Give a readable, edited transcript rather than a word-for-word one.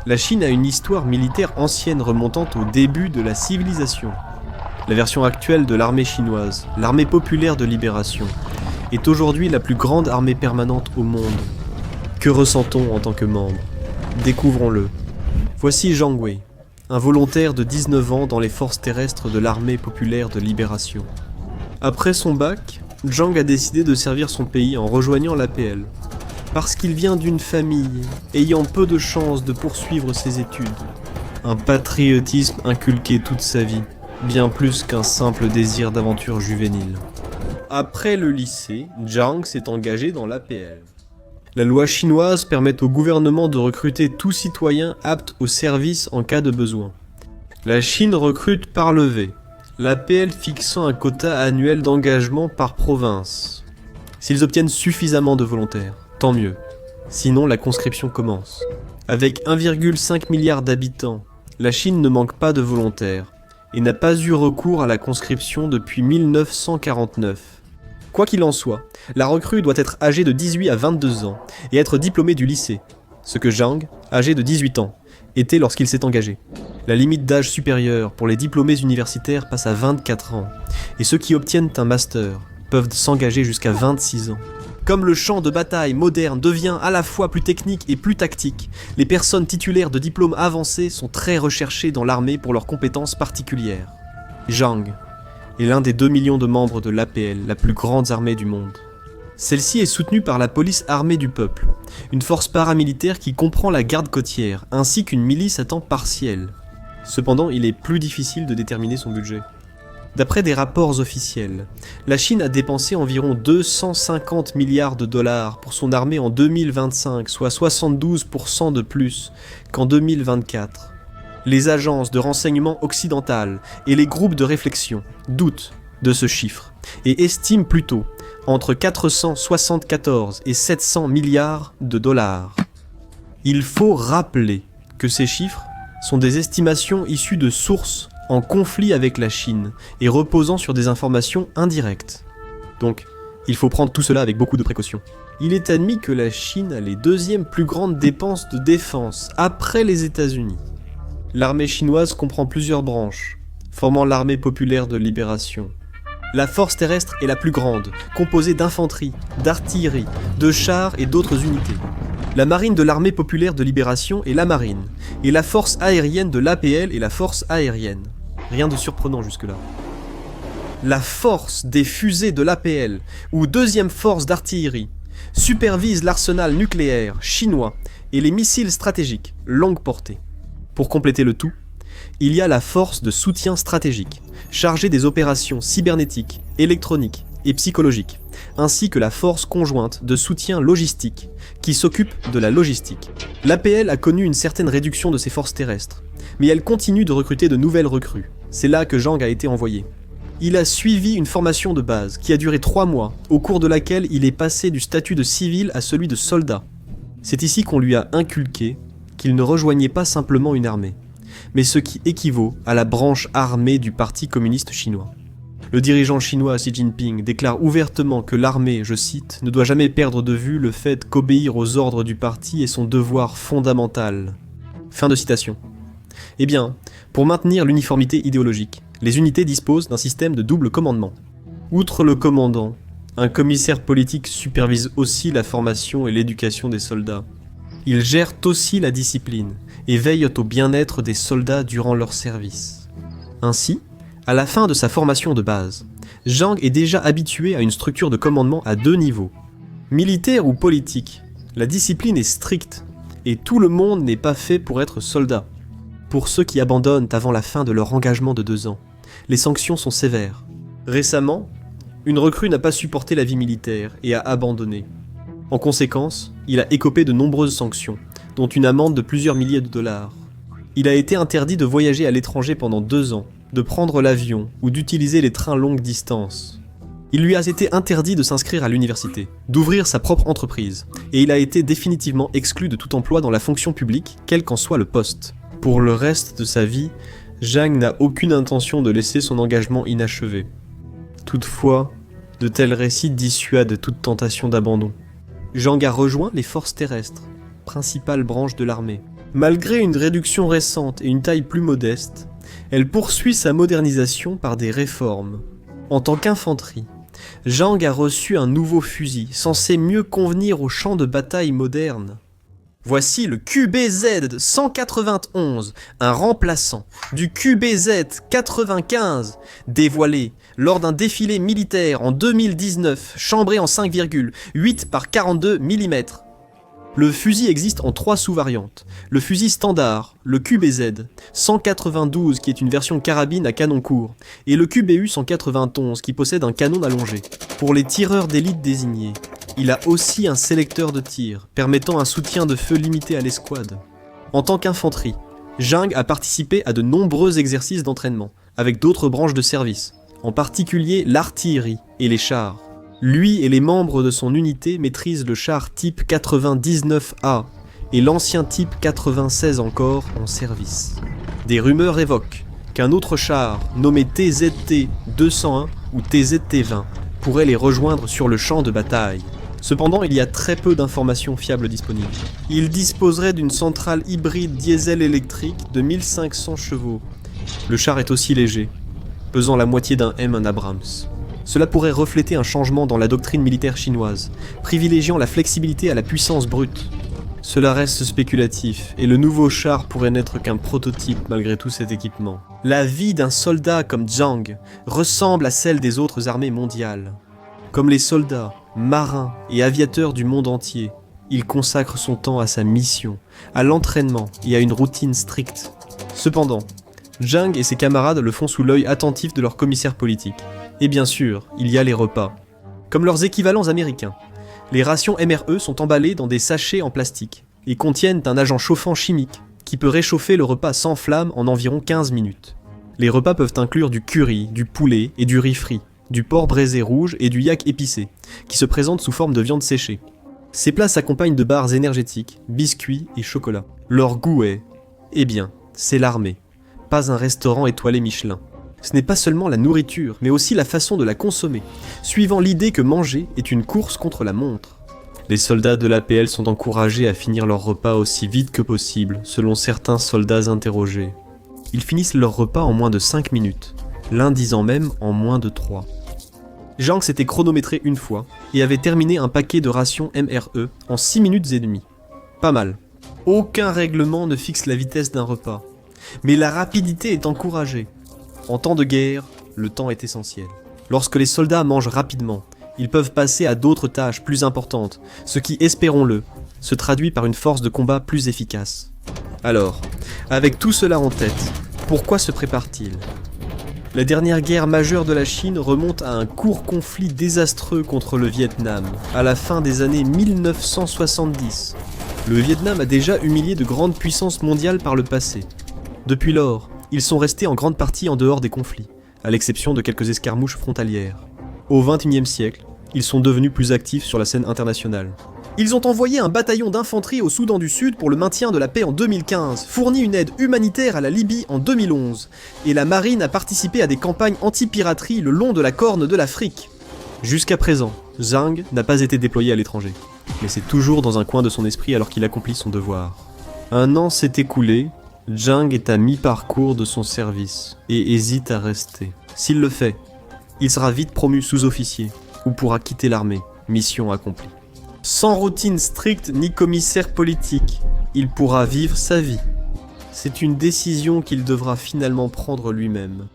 La Chine a une histoire militaire ancienne remontant au début de la civilisation. La version actuelle de l'armée chinoise, l'armée populaire de libération, est aujourd'hui la plus grande armée permanente au monde. Que ressent-on en tant que membre? Découvrons-le. Voici Zhang Wei, un volontaire de 19 ans dans les forces terrestres de l'armée populaire de libération. Après son bac, Zhang a décidé de servir son pays en rejoignant l'APL. Parce qu'il vient d'une famille ayant peu de chances de poursuivre ses études. Un patriotisme inculqué toute sa vie, bien plus qu'un simple désir d'aventure juvénile. Après le lycée, Zhang s'est engagé dans l'APL. La loi chinoise permet au gouvernement de recruter tout citoyen apte au service en cas de besoin. La Chine recrute par levée, l'APL fixant un quota annuel d'engagement par province. S'ils obtiennent suffisamment de volontaires, tant mieux. Sinon, la conscription commence. Avec 1,5 milliard d'habitants, la Chine ne manque pas de volontaires et n'a pas eu recours à la conscription depuis 1949. Quoi qu'il en soit, la recrue doit être âgée de 18 à 22 ans et être diplômée du lycée, ce que Zhang, âgé de 18 ans, était lorsqu'il s'est engagé. La limite d'âge supérieur pour les diplômés universitaires passe à 24 ans, et ceux qui obtiennent un master peuvent s'engager jusqu'à 26 ans. Comme le champ de bataille moderne devient à la fois plus technique et plus tactique, les personnes titulaires de diplômes avancés sont très recherchées dans l'armée pour leurs compétences particulières. Zhang est l'un des 2 millions de membres de l'APL, la plus grande armée du monde. Celle-ci est soutenue par la police armée du peuple, une force paramilitaire qui comprend la garde côtière, ainsi qu'une milice à temps partiel. Cependant, il est plus difficile de déterminer son budget. D'après des rapports officiels, la Chine a dépensé environ 250 milliards de dollars pour son armée en 2025, soit 72% de plus qu'en 2024. Les agences de renseignement occidentales et les groupes de réflexion doutent de ce chiffre et estiment plutôt entre 474 et 700 milliards de dollars. Il faut rappeler que ces chiffres sont des estimations issues de sources en conflit avec la Chine et reposant sur des informations indirectes. Donc, il faut prendre tout cela avec beaucoup de précaution. Il est admis que la Chine a les deuxièmes plus grandes dépenses de défense après les États-Unis. L'armée chinoise comprend plusieurs branches, formant l'armée populaire de libération. La force terrestre est la plus grande, composée d'infanterie, d'artillerie, de chars et d'autres unités. La marine de l'armée populaire de libération est la marine, et la force aérienne de l'APL est la force aérienne. Rien de surprenant jusque-là. La force des fusées de l'APL, ou deuxième force d'artillerie, supervise l'arsenal nucléaire chinois et les missiles stratégiques longue portée. Pour compléter le tout, il y a la force de soutien stratégique, chargée des opérations cybernétiques, électroniques et psychologiques, ainsi que la force conjointe de soutien logistique, qui s'occupe de la logistique. L'APL a connu une certaine réduction de ses forces terrestres, mais elle continue de recruter de nouvelles recrues. C'est là que Zhang a été envoyé. Il a suivi une formation de base qui a duré 3 mois, au cours de laquelle il est passé du statut de civil à celui de soldat. C'est ici qu'on lui a inculqué qu'il ne rejoignait pas simplement une armée, mais ce qui équivaut à la branche armée du Parti communiste chinois. Le dirigeant chinois Xi Jinping déclare ouvertement que l'armée, je cite, ne doit jamais perdre de vue le fait qu'obéir aux ordres du parti est son devoir fondamental. Fin de citation. Eh bien, pour maintenir l'uniformité idéologique, les unités disposent d'un système de double commandement. Outre le commandant, un commissaire politique supervise aussi la formation et l'éducation des soldats. Ils gèrent aussi la discipline et veillent au bien-être des soldats durant leur service. Ainsi, à la fin de sa formation de base, Zhang est déjà habitué à une structure de commandement à 2 niveaux. Militaire ou politique, la discipline est stricte et tout le monde n'est pas fait pour être soldat. Pour ceux qui abandonnent avant la fin de leur engagement de 2 ans, les sanctions sont sévères. Récemment, une recrue n'a pas supporté la vie militaire et a abandonné. En conséquence, il a écopé de nombreuses sanctions, dont une amende de plusieurs milliers de dollars. Il a été interdit de voyager à l'étranger pendant 2 ans, de prendre l'avion ou d'utiliser les trains longue distance. Il lui a été interdit de s'inscrire à l'université, d'ouvrir sa propre entreprise, et il a été définitivement exclu de tout emploi dans la fonction publique, quel qu'en soit le poste. Pour le reste de sa vie, Zhang n'a aucune intention de laisser son engagement inachevé. Toutefois, de tels récits dissuadent toute tentation d'abandon. Zhang a rejoint les forces terrestres, principale branche de l'armée. Malgré une réduction récente et une taille plus modeste, elle poursuit sa modernisation par des réformes. En tant qu'infanterie, Jang a reçu un nouveau fusil, censé mieux convenir aux champs de bataille modernes. Voici le QBZ 191, un remplaçant du QBZ 95, dévoilé lors d'un défilé militaire en 2019, chambré en 5,8 par 42 mm. Le fusil existe en 3 sous-variantes. Le fusil standard, le QBZ 192 qui est une version carabine à canon court, et le QBU 191 qui possède un canon allongé. Pour les tireurs d'élite désignés, il a aussi un sélecteur de tir, permettant un soutien de feu limité à l'escouade. En tant qu'infanterie, Jang a participé à de nombreux exercices d'entraînement, avec d'autres branches de service, en particulier l'artillerie et les chars. Lui et les membres de son unité maîtrisent le char type 99A et l'ancien type 96 encore en service. Des rumeurs évoquent qu'un autre char, nommé TZT-201 ou TZT-20, pourrait les rejoindre sur le champ de bataille. Cependant, il y a très peu d'informations fiables disponibles. Il disposerait d'une centrale hybride diesel-électrique de 1500 chevaux. Le char est aussi léger, pesant la moitié d'un M1 Abrams. Cela pourrait refléter un changement dans la doctrine militaire chinoise, privilégiant la flexibilité à la puissance brute. Cela reste spéculatif, et le nouveau char pourrait n'être qu'un prototype malgré tout cet équipement. La vie d'un soldat comme Jang ressemble à celle des autres armées mondiales. Comme les soldats, marins et aviateurs du monde entier, il consacre son temps à sa mission, à l'entraînement et à une routine stricte. Cependant, Jang et ses camarades le font sous l'œil attentif de leur commissaire politique. Et bien sûr, il y a les repas. Comme leurs équivalents américains, les rations MRE sont emballées dans des sachets en plastique et contiennent un agent chauffant chimique qui peut réchauffer le repas sans flamme en environ 15 minutes. Les repas peuvent inclure du curry, du poulet et du riz frit, du porc braisé rouge et du yak épicé, qui se présentent sous forme de viande séchée. Ces plats s'accompagnent de barres énergétiques, biscuits et chocolat. Leur goût est... Eh bien, c'est l'armée, pas un restaurant étoilé Michelin. Ce n'est pas seulement la nourriture, mais aussi la façon de la consommer, suivant l'idée que manger est une course contre la montre. Les soldats de l'APL sont encouragés à finir leur repas aussi vite que possible, selon certains soldats interrogés. Ils finissent leur repas en moins de 5 minutes, l'un disant même en moins de 3. Jang s'était chronométré une fois, et avait terminé un paquet de rations MRE en 6 minutes et demie. Pas mal. Aucun règlement ne fixe la vitesse d'un repas, mais la rapidité est encouragée. En temps de guerre, le temps est essentiel. Lorsque les soldats mangent rapidement, ils peuvent passer à d'autres tâches plus importantes, ce qui, espérons-le, se traduit par une force de combat plus efficace. Alors, avec tout cela en tête, pourquoi se prépare-t-il ? La dernière guerre majeure de la Chine remonte à un court conflit désastreux contre le Vietnam, à la fin des années 1970. Le Vietnam a déjà humilié de grandes puissances mondiales par le passé. Depuis lors, ils sont restés en grande partie en dehors des conflits, à l'exception de quelques escarmouches frontalières. Au XXIe siècle, ils sont devenus plus actifs sur la scène internationale. Ils ont envoyé un bataillon d'infanterie au Soudan du Sud pour le maintien de la paix en 2015, fourni une aide humanitaire à la Libye en 2011, et la marine a participé à des campagnes anti-piraterie le long de la Corne de l'Afrique. Jusqu'à présent, Jang n'a pas été déployé à l'étranger, mais c'est toujours dans un coin de son esprit alors qu'il accomplit son devoir. Un an s'est écoulé, Jang est à mi-parcours de son service, et hésite à rester. S'il le fait, il sera vite promu sous-officier, ou pourra quitter l'armée, mission accomplie. Sans routine stricte ni commissaire politique, il pourra vivre sa vie. C'est une décision qu'il devra finalement prendre lui-même.